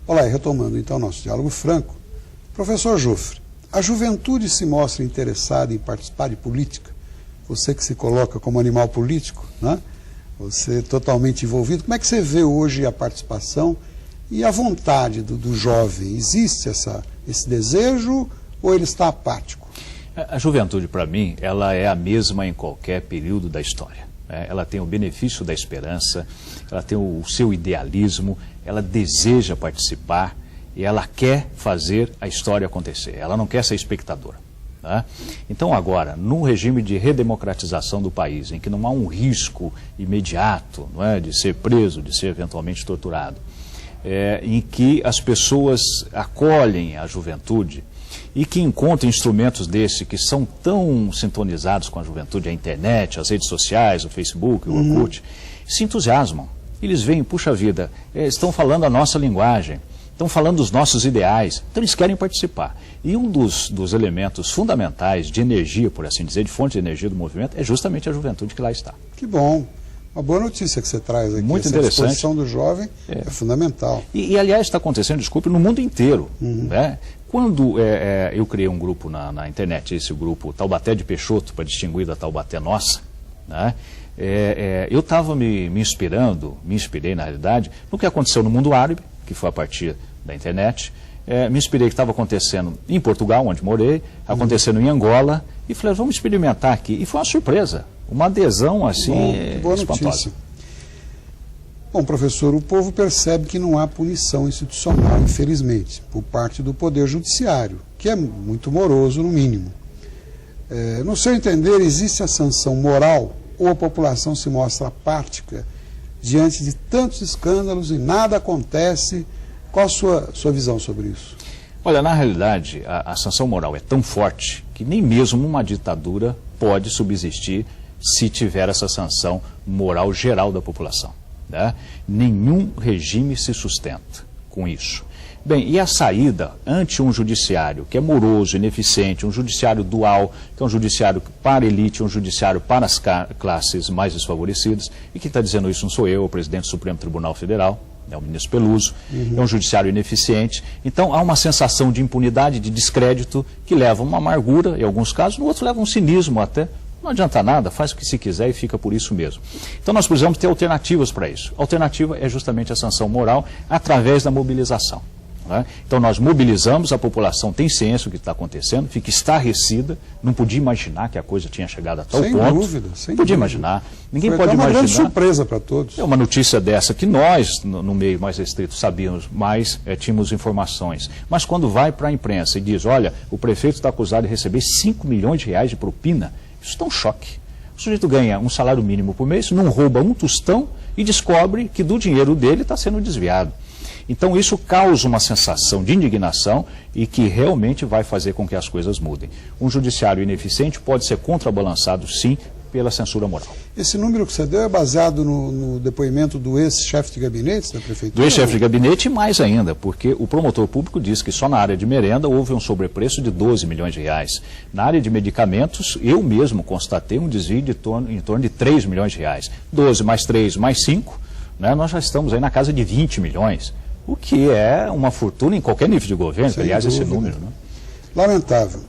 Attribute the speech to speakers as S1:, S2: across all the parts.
S1: Olá, e retomando então nosso diálogo franco, professor Jofre, a juventude se mostra interessada em participar de política? Você que se coloca como animal político, né? Você totalmente envolvido, como é que você vê hoje a participação e a vontade do jovem? Existe esse desejo ou ele está apático?
S2: A juventude, para mim, ela é a mesma em qualquer período da história. Ela tem o benefício da esperança, ela tem o seu idealismo, ela deseja participar e ela quer fazer a história acontecer. Ela não quer ser espectadora. Tá? Então agora, num regime de redemocratização do país, em que não há um risco imediato, não é, de ser preso, de ser eventualmente torturado, em que as pessoas acolhem a juventude e que encontram instrumentos desse que são tão sintonizados com a juventude, a internet, as redes sociais, o Facebook, o Orkut, se entusiasmam. Eles veem, puxa vida, estão falando a nossa linguagem, estão falando dos nossos ideais, então eles querem participar. E um dos elementos fundamentais de energia, por assim dizer, de fonte de energia do movimento, é justamente a juventude que lá está.
S1: Que bom. Uma boa notícia que você traz aqui.
S2: Muito
S1: interessante. A disposição do jovem é fundamental.
S2: E aliás, está acontecendo, desculpe, no mundo inteiro. Né? Quando eu criei um grupo na internet, esse grupo Taubaté de Peixoto, para distinguir da Taubaté Nossa, né? Eu estava me inspirei na realidade, no que aconteceu no mundo árabe, que foi a partir da internet. Me inspirei que estava acontecendo em Portugal, onde morei, acontecendo em Angola, e falei, vamos experimentar aqui. E foi uma surpresa, uma adesão assim espantosa.
S1: Bom, professor, o povo percebe que não há punição institucional, infelizmente, por parte do Poder Judiciário, que é muito moroso, no mínimo. No seu entender, existe a sanção moral ou a população se mostra apática diante de tantos escândalos e nada acontece? Qual a sua visão sobre isso?
S2: Olha, na realidade, a sanção moral é tão forte que nem mesmo uma ditadura pode subsistir se tiver essa sanção moral geral da população. Né? Nenhum regime se sustenta com isso. Bem, e a saída ante um judiciário que é moroso, ineficiente, um judiciário dual, que é um judiciário para a elite, um judiciário para as classes mais desfavorecidas, e quem está dizendo isso não sou eu, o presidente do Supremo Tribunal Federal, o ministro Peluso, é um judiciário ineficiente. Então há uma sensação de impunidade, de descrédito, que leva a uma amargura, em alguns casos, no outro leva a um cinismo até. Não adianta nada, faz o que se quiser e fica por isso mesmo. Então nós precisamos ter alternativas para isso. A alternativa é justamente a sanção moral através da mobilização. Né? Então nós mobilizamos, a população tem ciência do que está acontecendo, fica estarrecida, não podia imaginar que a coisa tinha chegado a tal ponto.
S1: Sem dúvida.
S2: Não podia imaginar, ninguém pode imaginar.
S1: É uma grande surpresa para todos.
S2: É uma notícia dessa que nós, no meio mais restrito, sabíamos, mas tínhamos informações. Mas quando vai para a imprensa e diz, olha, o prefeito está acusado de receber 5 milhões de reais de propina, isso dá um choque. O sujeito ganha um salário mínimo por mês, não rouba um tostão e descobre que do dinheiro dele está sendo desviado. Então isso causa uma sensação de indignação e que realmente vai fazer com que as coisas mudem. Um judiciário ineficiente pode ser contrabalançado, sim, pela censura moral.
S1: Esse número que você deu é baseado no depoimento do ex-chefe de gabinete da prefeitura?
S2: Do ex-chefe de gabinete e mais ainda, porque o promotor público diz que só na área de merenda houve um sobrepreço de 12 milhões de reais. Na área de medicamentos, eu mesmo constatei um desvio em torno de 3 milhões de reais. 12 mais 3 mais 5, né, nós já estamos aí na casa de 20 milhões. O que é uma fortuna em qualquer nível de governo, aliás, esse número. Né?
S1: Lamentável.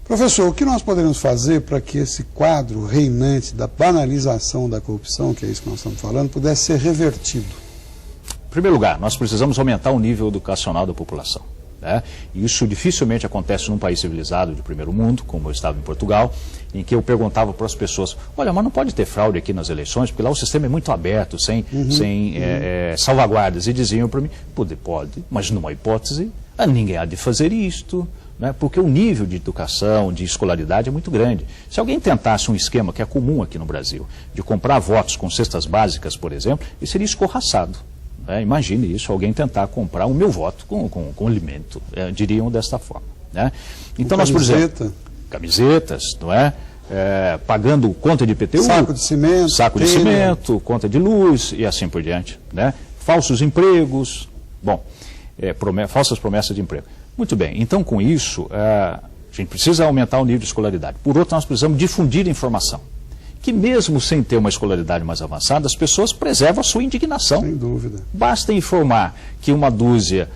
S1: Professor, o que nós poderíamos fazer para que esse quadro reinante da banalização da corrupção, que é isso que nós estamos falando, pudesse ser revertido?
S2: Em primeiro lugar, nós precisamos aumentar o nível educacional da população. Né? E isso dificilmente acontece num país civilizado de primeiro mundo, como eu estava em Portugal, em que eu perguntava para as pessoas, olha, mas não pode ter fraude aqui nas eleições, porque lá o sistema é muito aberto, sem salvaguardas. E diziam para mim, pode, mas numa hipótese, ninguém há de fazer isto. Né? Porque o nível de educação, de escolaridade é muito grande. Se alguém tentasse um esquema que é comum aqui no Brasil, de comprar votos com cestas básicas, por exemplo, ele seria escorraçado. Imagine isso, alguém tentar comprar o meu voto com alimento, diriam desta forma. Né? Então nós, por exemplo, camisetas, não é? Pagando conta de IPTU,
S1: saco de cimento,
S2: conta de luz e assim por diante. Né? Falsos empregos, falsas promessas de emprego. Muito bem, então com isso, a gente precisa aumentar o nível de escolaridade. Por outro, nós precisamos difundir informação. que mesmo sem ter uma escolaridade mais avançada, as pessoas preservam a sua indignação.
S1: Sem dúvida.
S2: Basta informar que uma dúzia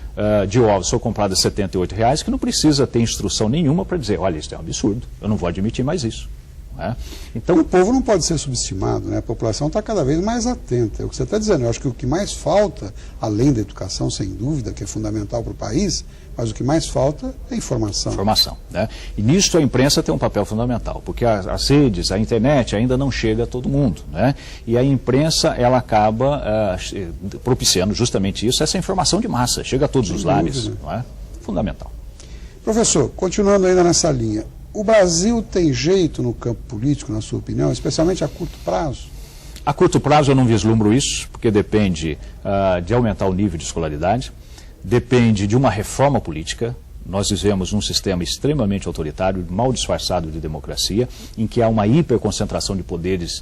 S2: de ovos foi comprada a R$78, que não precisa ter instrução nenhuma para dizer, olha, isso é um absurdo, eu não vou admitir mais isso.
S1: Então, o povo não pode ser subestimado, né? A população está cada vez mais atenta. É o que você está dizendo. Eu acho que o que mais falta, além da educação, sem dúvida, que é fundamental para o país, mas o que mais falta é informação.
S2: Informação, né? E nisso a imprensa tem um papel fundamental, porque as redes, a internet ainda não chega a todo mundo, né? E a imprensa, ela acaba propiciando justamente isso, essa informação de massa, chega a todos os lares, não é? Fundamental.
S1: Professor, continuando ainda nessa linha, o Brasil tem jeito no campo político, na sua opinião, especialmente a curto prazo?
S2: A curto prazo eu não vislumbro isso, porque depende de aumentar o nível de escolaridade, depende de uma reforma política. Nós vivemos num sistema extremamente autoritário, mal disfarçado de democracia, em que há uma hiperconcentração de poderes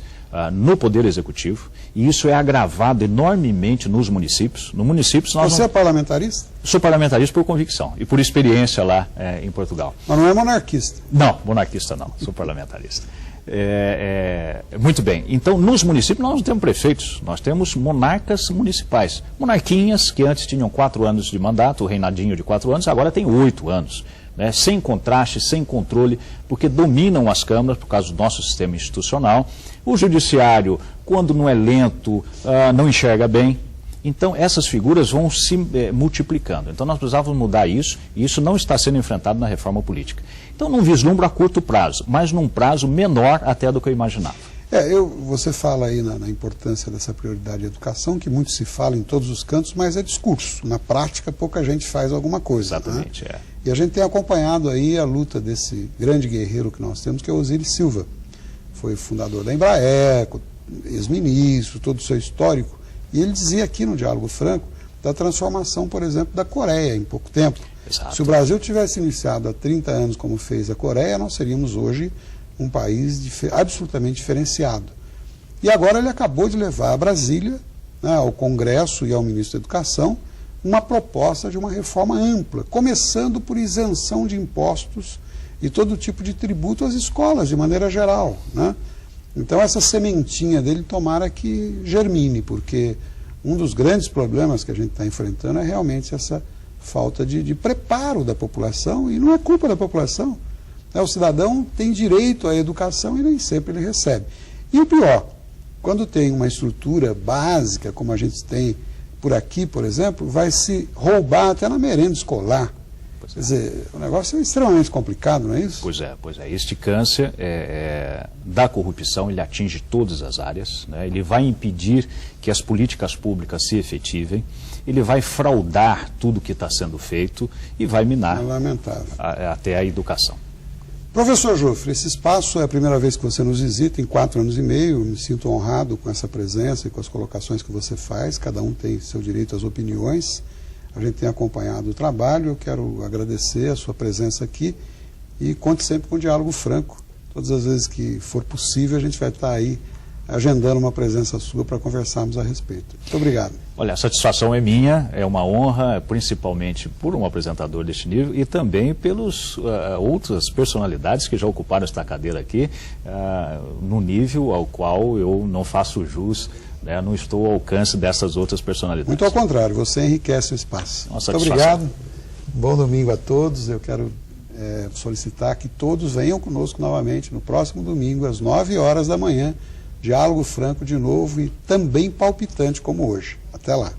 S2: no poder executivo, e isso é agravado enormemente nos municípios. No municípios
S1: Você é parlamentarista?
S2: Sou parlamentarista por convicção e por experiência lá em Portugal.
S1: Mas não é monarquista?
S2: Não, monarquista não, sou parlamentarista. Muito bem, então nos municípios nós não temos prefeitos, nós temos monarcas municipais, monarquinhas que antes tinham 4 anos de mandato, o reinadinho de 4 anos, agora tem 8 anos, né, sem contraste, sem controle, porque dominam as câmaras por causa do nosso sistema institucional. O judiciário, quando não é lento, não enxerga bem. Então, essas figuras vão se multiplicando. Então, nós precisávamos mudar isso, e isso não está sendo enfrentado na reforma política. Então, não vislumbro a curto prazo, mas num prazo menor até do que eu imaginava.
S1: Você fala aí na importância dessa prioridade de educação, que muito se fala em todos os cantos, mas é discurso. Na prática, pouca gente faz alguma coisa.
S2: Exatamente,
S1: né? E a gente tem acompanhado aí a luta desse grande guerreiro que nós temos, que é o Osiris Silva. Foi fundador da Embraer, ex-ministro, todo o seu histórico. E ele dizia aqui no Diálogo Franco da transformação, por exemplo, da Coreia em pouco tempo.
S2: Exato.
S1: Se o Brasil tivesse iniciado há 30 anos como fez a Coreia, nós seríamos hoje um país absolutamente diferenciado. E agora ele acabou de levar a Brasília, né, ao Congresso e ao Ministro da Educação, uma proposta de uma reforma ampla, começando por isenção de impostos e todo tipo de tributo às escolas, de maneira geral, né? Então essa sementinha dele tomara que germine, porque um dos grandes problemas que a gente está enfrentando é realmente essa falta de preparo da população, e não é culpa da população. O cidadão tem direito à educação e nem sempre ele recebe. E o pior, quando tem uma estrutura básica, como a gente tem por aqui, por exemplo, vai se roubar até na merenda escolar. Quer dizer, o negócio é extremamente complicado, não é isso?
S2: Pois é. Este câncer da corrupção, ele atinge todas as áreas, né? Ele vai impedir que as políticas públicas se efetivem, ele vai fraudar tudo que está sendo feito e vai minar até a educação.
S1: Professor Joffre, esse espaço é a primeira vez que você nos visita em 4 anos e meio. Me sinto honrado com essa presença e com as colocações que você faz. Cada um tem seu direito às opiniões. A gente tem acompanhado o trabalho. Eu quero agradecer a sua presença aqui e conte sempre com um diálogo franco. Todas as vezes que for possível, a gente vai estar aí agendando uma presença sua para conversarmos a respeito. Muito obrigado.
S2: Olha, a satisfação é minha, é uma honra, principalmente por um apresentador deste nível e também pelas outras personalidades que já ocuparam esta cadeira aqui, no nível ao qual eu não faço jus, né, não estou ao alcance dessas outras personalidades.
S1: Muito ao contrário, você enriquece o espaço. Muito obrigado. Bom domingo a todos. Eu quero solicitar que todos venham conosco novamente no próximo domingo, às 9 horas da manhã, Diálogo Franco de novo e também palpitante como hoje. Até lá.